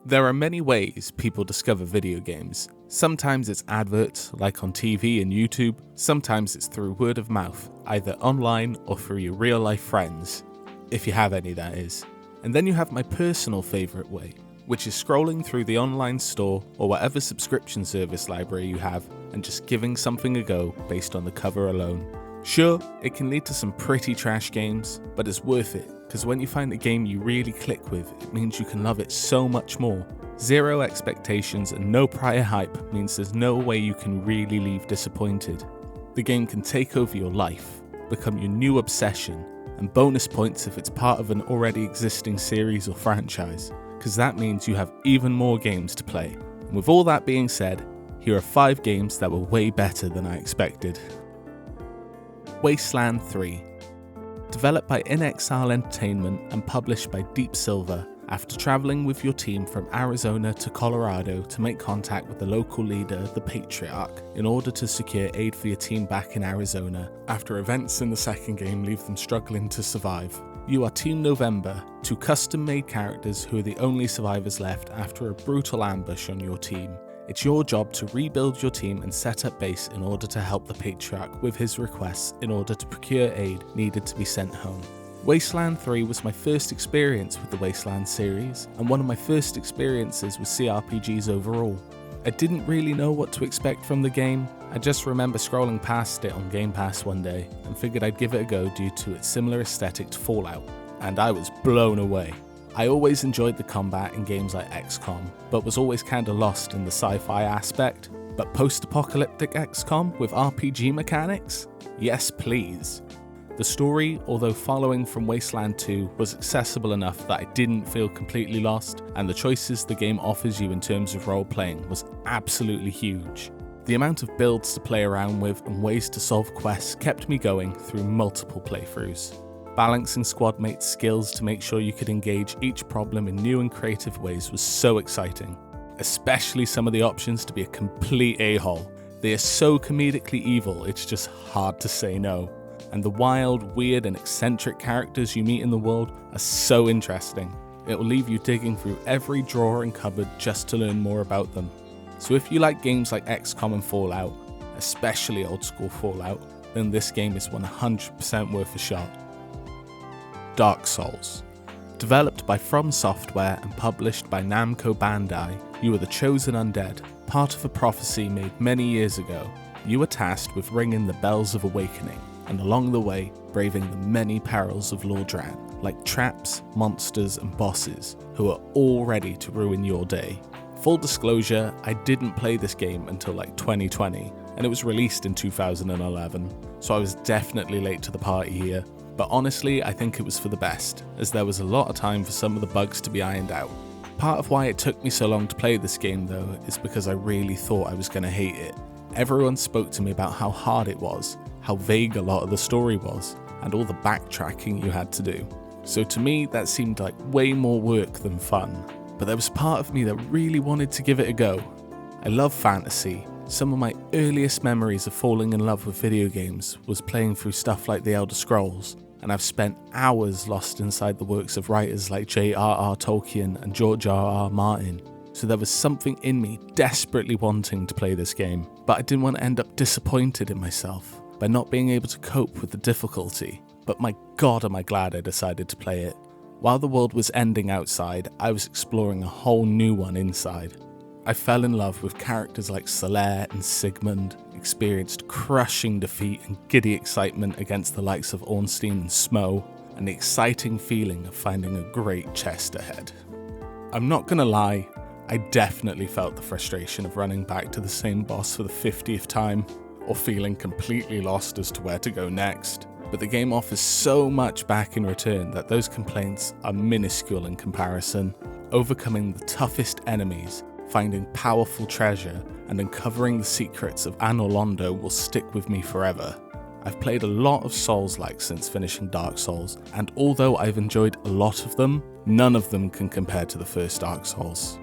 There are many ways people discover video games. Sometimes it's adverts, like on TV and YouTube. Sometimes it's through word of mouth, either online or through your real-life friends, if you have any, that is. And then you have my personal favourite way, which is scrolling through the online store or whatever subscription service library you have and just giving something a go based on the cover alone. Sure, it can lead to some pretty trash games, but it's worth it, because when you find a game you really click with, it means you can love it so much more. Zero expectations and no prior hype means there's no way you can really leave disappointed. The game can take over your life, become your new obsession, and bonus points if it's part of an already existing series or franchise, because that means you have even more games to play. And with all that being said, here are 5 games that were way better than I expected. Wasteland 3. Developed by In Exile Entertainment and published by Deep Silver, after travelling with your team from Arizona to Colorado to make contact with the local leader, the Patriarch, in order to secure aid for your team back in Arizona, after events in the second game leave them struggling to survive. You are Team November, 2 custom-made characters who are the only survivors left after a brutal ambush on your team. It's your job to rebuild your team and set up base in order to help the Patriarch with his requests in order to procure aid needed to be sent home. Wasteland 3 was my first experience with the Wasteland series, and one of my first experiences with CRPGs overall. I didn't really know what to expect from the game. I just remember scrolling past it on Game Pass one day and figured I'd give it a go due to its similar aesthetic to Fallout, and I was blown away. I always enjoyed the combat in games like XCOM, but was always kinda lost in the sci-fi aspect. But post-apocalyptic XCOM with RPG mechanics? Yes please. The story, although following from Wasteland 2, was accessible enough that I didn't feel completely lost, and the choices the game offers you in terms of role-playing was absolutely huge. The amount of builds to play around with and ways to solve quests kept me going through multiple playthroughs. Balancing squad mates' skills to make sure you could engage each problem in new and creative ways was so exciting, especially some of the options to be a complete a-hole. They are so comedically evil, it's just hard to say no. And the wild, weird and eccentric characters you meet in the world are so interesting. It will leave you digging through every drawer and cupboard just to learn more about them. So if you like games like XCOM and Fallout, especially old school Fallout, then this game is 100% worth a shot. Dark Souls. Developed by From Software and published by Namco Bandai, you are the chosen undead, part of a prophecy made many years ago. You are tasked with ringing the bells of awakening, and along the way, braving the many perils of Lordran, like traps, monsters, and bosses, who are all ready to ruin your day. Full disclosure, I didn't play this game until like 2020, and it was released in 2011, so I was definitely late to the party here. But honestly, I think it was for the best, as there was a lot of time for some of the bugs to be ironed out. Part of why it took me so long to play this game though, is because I really thought I was going to hate it. Everyone spoke to me about how hard it was, how vague a lot of the story was, and all the backtracking you had to do. So to me, that seemed like way more work than fun. But there was part of me that really wanted to give it a go. I love fantasy. Some of my earliest memories of falling in love with video games was playing through stuff like The Elder Scrolls, and I've spent hours lost inside the works of writers like J.R.R. Tolkien and George R.R. Martin. So there was something in me desperately wanting to play this game, but I didn't want to end up disappointed in myself by not being able to cope with the difficulty. But my god am I glad I decided to play it. While the world was ending outside, I was exploring a whole new one inside. I fell in love with characters like Solaire and Sigmund, experienced crushing defeat and giddy excitement against the likes of Ornstein and Smo, and the exciting feeling of finding a great chest ahead. I'm not gonna lie, I definitely felt the frustration of running back to the same boss for the 50th time, or feeling completely lost as to where to go next. But the game offers so much back in return that those complaints are minuscule in comparison. Overcoming the toughest enemies, finding powerful treasure, and uncovering the secrets of Anor Londo will stick with me forever. I've played a lot of Souls-like since finishing Dark Souls, and although I've enjoyed a lot of them, none of them can compare to the first Dark Souls.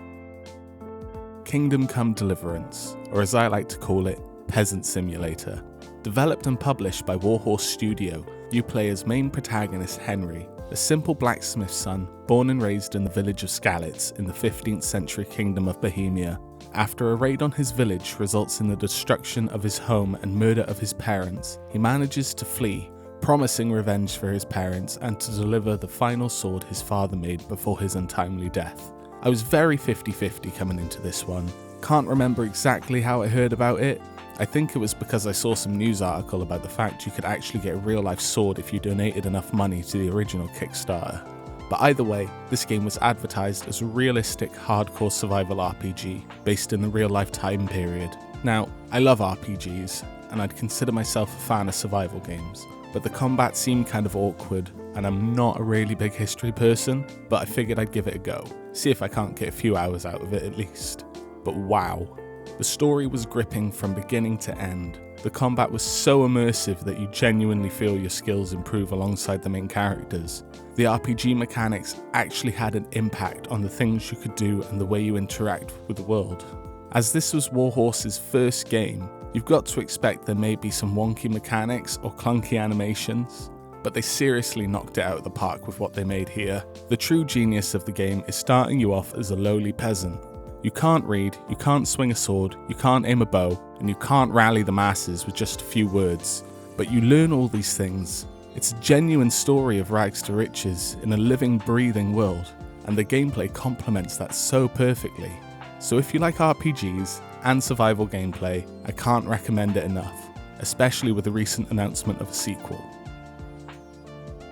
Kingdom Come Deliverance, or as I like to call it, Peasant Simulator. Developed and published by Warhorse Studio, you play as main protagonist Henry, a simple blacksmith's son born and raised in the village of Skalitz in the 15th century kingdom of Bohemia. After a raid on his village results in the destruction of his home and murder of his parents, he manages to flee, promising revenge for his parents and to deliver the final sword his father made before his untimely death. I was very 50-50 coming into this one. Can't remember exactly how I heard about it. I think it was because I saw some news article about the fact you could actually get a real life sword if you donated enough money to the original Kickstarter. But either way, this game was advertised as a realistic hardcore survival RPG based in the real life time period. Now, I love RPGs, and I'd consider myself a fan of survival games, but the combat seemed kind of awkward, and I'm not a really big history person, but I figured I'd give it a go, see if I can't get a few hours out of it at least. But wow, the story was gripping from beginning to end. The combat was so immersive that you genuinely feel your skills improve alongside the main characters. The RPG mechanics actually had an impact on the things you could do and the way you interact with the world. As this was Warhorse's first game, you've got to expect there may be some wonky mechanics or clunky animations, but they seriously knocked it out of the park with what they made here. The true genius of the game is starting you off as a lowly peasant. You can't read, you can't swing a sword, you can't aim a bow, and you can't rally the masses with just a few words. But you learn all these things. It's a genuine story of rags to riches in a living, breathing world, and the gameplay complements that so perfectly. So if you like RPGs and survival gameplay, I can't recommend it enough, especially with the recent announcement of a sequel.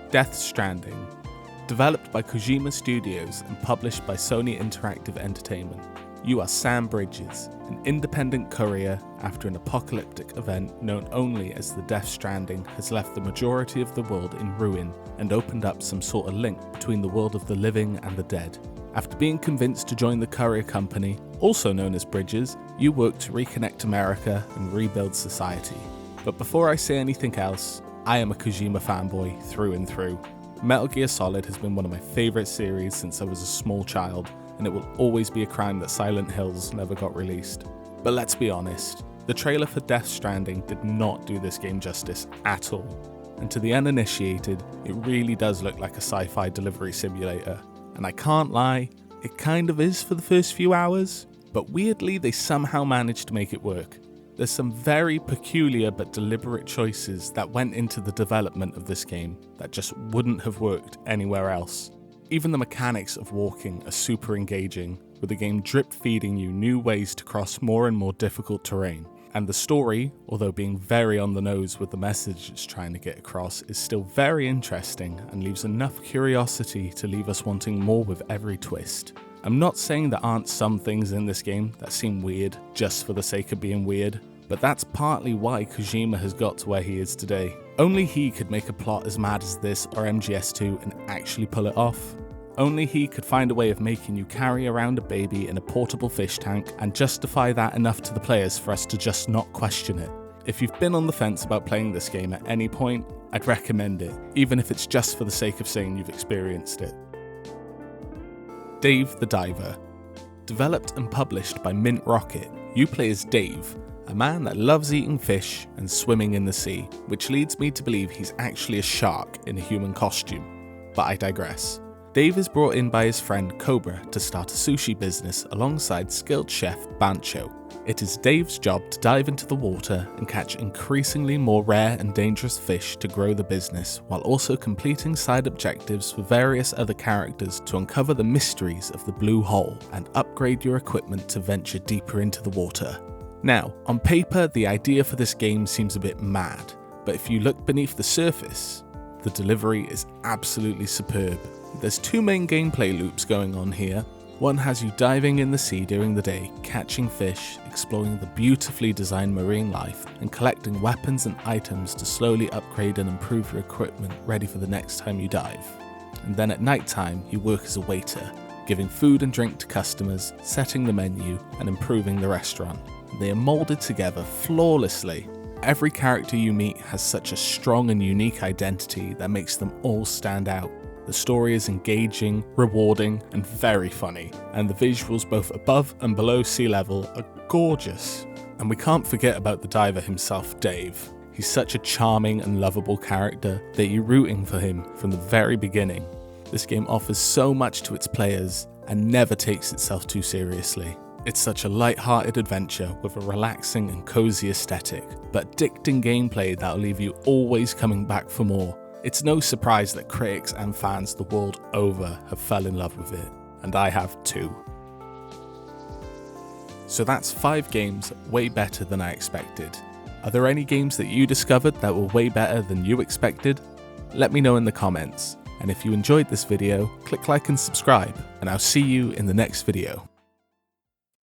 Death Stranding. Developed by Kojima Studios and published by Sony Interactive Entertainment. You are Sam Bridges, an independent courier after an apocalyptic event known only as the Death Stranding has left the majority of the world in ruin and opened up some sort of link between the world of the living and the dead. After being convinced to join the courier company, also known as Bridges, you work to reconnect America and rebuild society. But before I say anything else, I am a Kojima fanboy through and through. Metal Gear Solid has been one of my favourite series since I was a small child, and it will always be a crime that Silent Hills never got released. But let's be honest, the trailer for Death Stranding did not do this game justice at all. And to the uninitiated, it really does look like a sci-fi delivery simulator. And I can't lie, it kind of is for the first few hours, but weirdly they somehow managed to make it work. There's some very peculiar but deliberate choices that went into the development of this game that just wouldn't have worked anywhere else. Even the mechanics of walking are super engaging, with the game drip feeding you new ways to cross more and more difficult terrain. And the story, although being very on the nose with the message it's trying to get across, is still very interesting and leaves enough curiosity to leave us wanting more with every twist. I'm not saying there aren't some things in this game that seem weird just for the sake of being weird, but that's partly why Kojima has got to where he is today. Only he could make a plot as mad as this or MGS2 and actually pull it off. Only he could find a way of making you carry around a baby in a portable fish tank and justify that enough to the players for us to just not question it. If you've been on the fence about playing this game at any point, I'd recommend it, even if it's just for the sake of saying you've experienced it. Dave the Diver. Developed and published by Mint Rocket, you play as Dave, a man that loves eating fish and swimming in the sea, which leads me to believe he's actually a shark in a human costume. But I digress. Dave is brought in by his friend Cobra to start a sushi business alongside skilled chef Bancho. It is Dave's job to dive into the water and catch increasingly more rare and dangerous fish to grow the business, while also completing side objectives for various other characters to uncover the mysteries of the blue hole and upgrade your equipment to venture deeper into the water. Now, on paper, the idea for this game seems a bit mad, but if you look beneath the surface, the delivery is absolutely superb. There's two main gameplay loops going on here. One has you diving in the sea during the day, catching fish, exploring the beautifully designed marine life, and collecting weapons and items to slowly upgrade and improve your equipment ready for the next time you dive. And then at night time, you work as a waiter, giving food and drink to customers, setting the menu, and improving the restaurant. They are molded together flawlessly. Every character you meet has such a strong and unique identity that makes them all stand out. The story is engaging, rewarding, and very funny, and the visuals both above and below sea level are gorgeous. And we can't forget about the diver himself, Dave. He's such a charming and lovable character that you're rooting for him from the very beginning. This game offers so much to its players and never takes itself too seriously. It's such a light-hearted adventure with a relaxing and cozy aesthetic, but addicting gameplay that'll leave you always coming back for more. It's no surprise that critics and fans the world over have fell in love with it, and I have too. So that's 5 games way better than I expected. Are there any games that you discovered that were way better than you expected? Let me know in the comments, and if you enjoyed this video, click like and subscribe, and I'll see you in the next video.